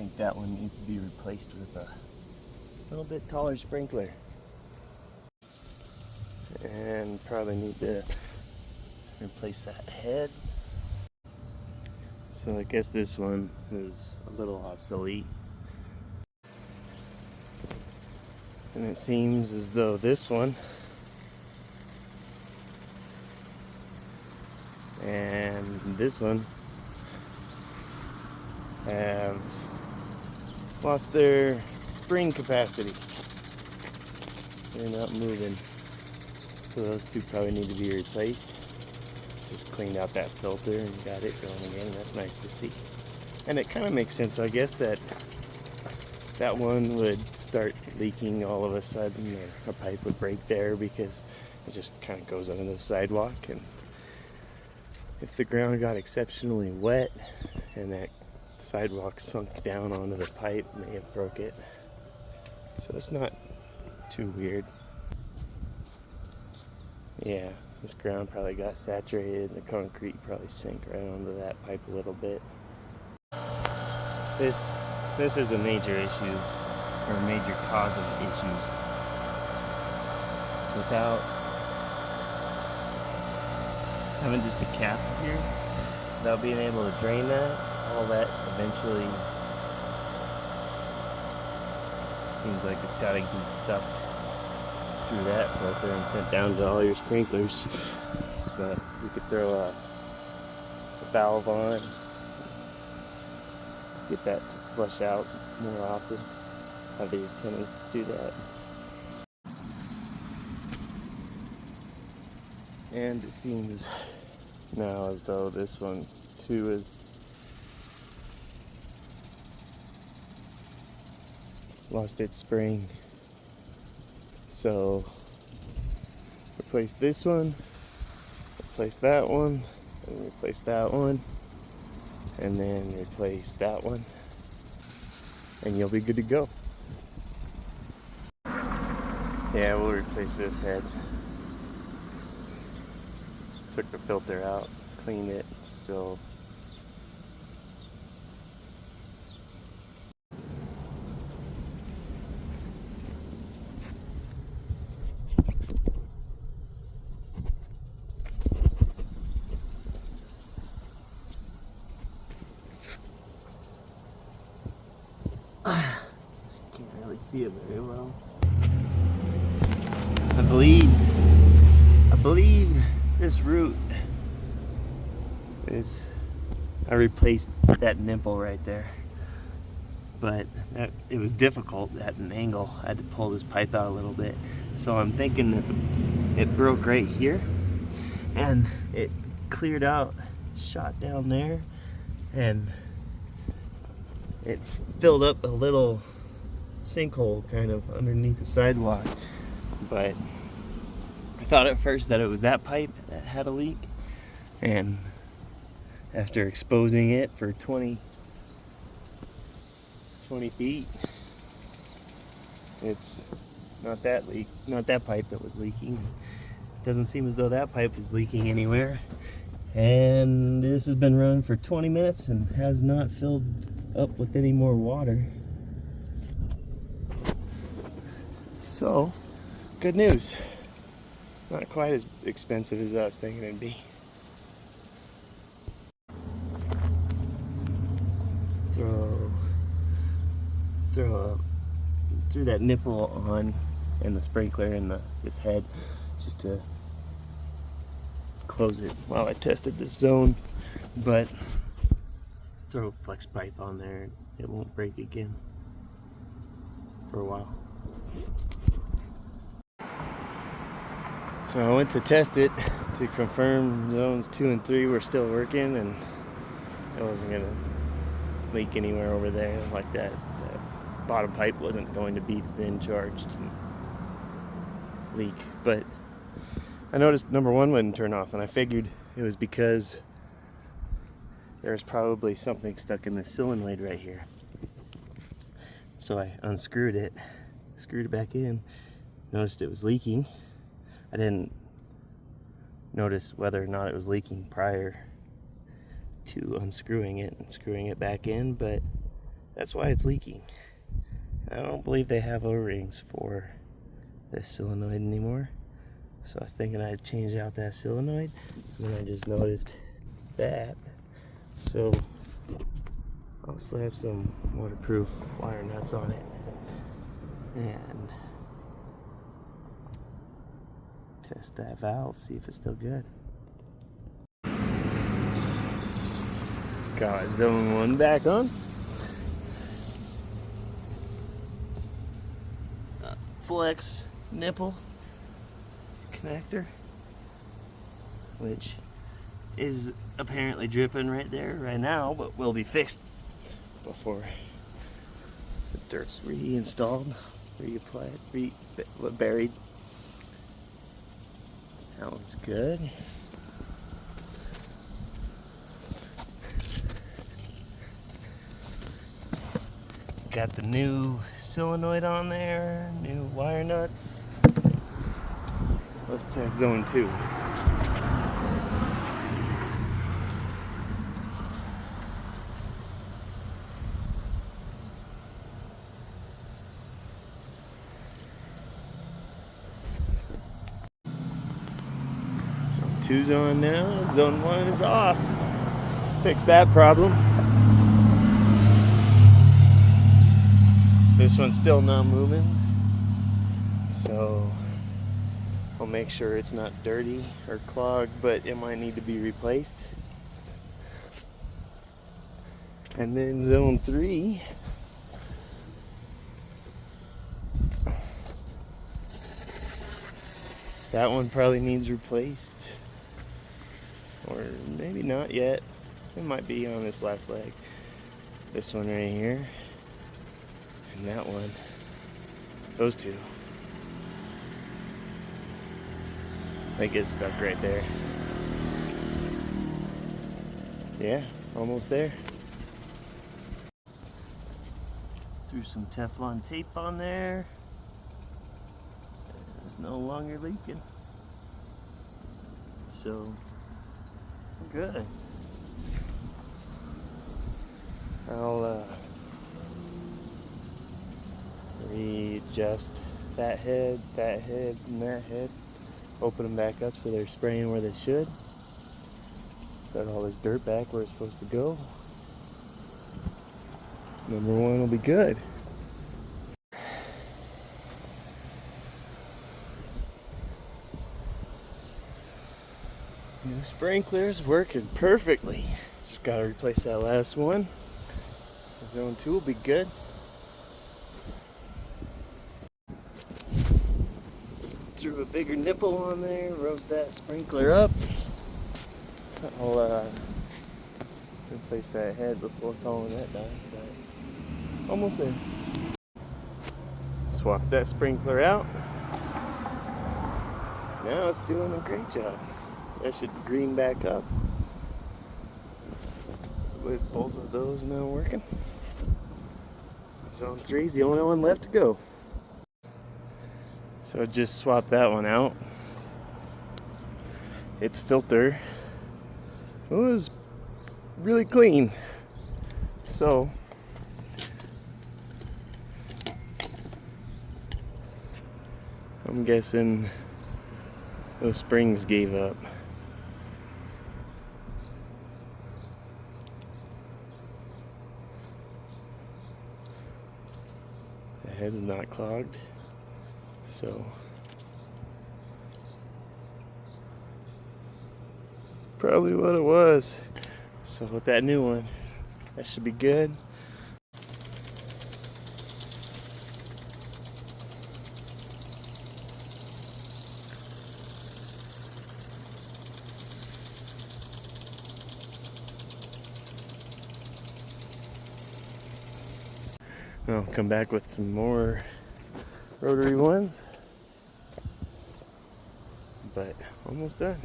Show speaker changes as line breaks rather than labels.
think that one needs to be replaced with a little bit taller sprinkler. And probably need to replace that head. So I guess this one is a little obsolete. And it seems as though this one and this one have lost their spring capacity. They're not moving. So those two probably need to be replaced. Just cleaned out that filter and got it going again. That's nice to see. And it kind of makes sense, I guess, that that one would start leaking all of a sudden, or a pipe would break there because it just kind of goes under the sidewalk. And if the ground got exceptionally wet and that sidewalk sunk down onto the pipe, may have broke it. So it's not too weird. Yeah, this ground probably got saturated and the concrete probably sank right onto that pipe a little bit. This is a major issue, or a major cause of issues. Without having just a cap here, without being able to drain that, all that eventually seems like it's got to be sucked through that filter and sent down to all your sprinklers. But you could throw a valve on, get that to flush out more often. Have the antennas do that. And it seems now as though this one too is lost its spring. So replace this one, replace that one, and replace that one, and then replace that one, and you'll be good to go. Yeah, we'll replace this head. Took the filter out, cleaned it, so can't really see it very well. I believe this root is, I replaced that nipple right there, but it was difficult at an angle. I had to pull this pipe out a little bit, so I'm thinking that it broke right here and it cleared out, shot down there, and it filled up a little sinkhole kind of underneath the sidewalk. But I thought at first that it was that pipe that had a leak, and after exposing it for 20 feet, it's not that pipe that was leaking. It doesn't seem as though that pipe is leaking anywhere. And this has been running for 20 minutes and has not filled up with any more water. So, good news. Not quite as expensive as I was thinking it'd be. Threw that nipple on and the sprinkler and this head just to close it while I tested this zone, but throw a flex pipe on there and it won't break again for a while. So I went to test it to confirm zones 2 and 3 were still working, and it wasn't gonna leak anywhere over there like that. The bottom pipe wasn't going to be then charged and leak. But I noticed number 1 wouldn't turn off, and I figured it was because there was probably something stuck in the solenoid right here. So I unscrewed it, screwed it back in, noticed it was leaking. I didn't notice whether or not it was leaking prior to unscrewing it and screwing it back in, but That's why it's leaking. I don't believe they have O-rings for this solenoid anymore. So I was thinking I'd change out that solenoid, and then I just noticed that. So I'll slap some waterproof wire nuts on it and test that valve, see if it's still good. Got zone 1 back on. Flex nipple connector, which is apparently dripping right there right now, but will be fixed before the dirt's reinstalled, reapplied, buried. That one's good. Got the new solenoid on there, new wire nuts. Let's test zone 2. Zone 2's on now, zone 1 is off. Fix that problem. This one's still not moving, so I'll make sure it's not dirty or clogged, but it might need to be replaced. And then zone 3, that one probably needs replaced, or maybe not yet. It might be on this last leg. This one right here. And that one, those two, they get stuck right there. Yeah, almost there. Threw some Teflon tape on there. It's no longer leaking. So, good. I'll readjust that head, and that head. Open them back up so they're spraying where they should. Got all this dirt back where it's supposed to go. Number 1 will be good. New sprinkler's working perfectly. Just gotta replace that last one. Zone 2 will be good. Threw a bigger nipple on there, rose that sprinkler up. I'll replace that head before calling that done, but almost there. Swap that sprinkler out. Now it's doing a great job. That should green back up with both of those now working. Zone 3 is the only one left to go. So just swap that one out. Its filter was really clean. So I'm guessing those springs gave up. The head's not clogged. So probably what it was. So with that new one, that should be good. I'll come back with some more rotary ones, but almost done.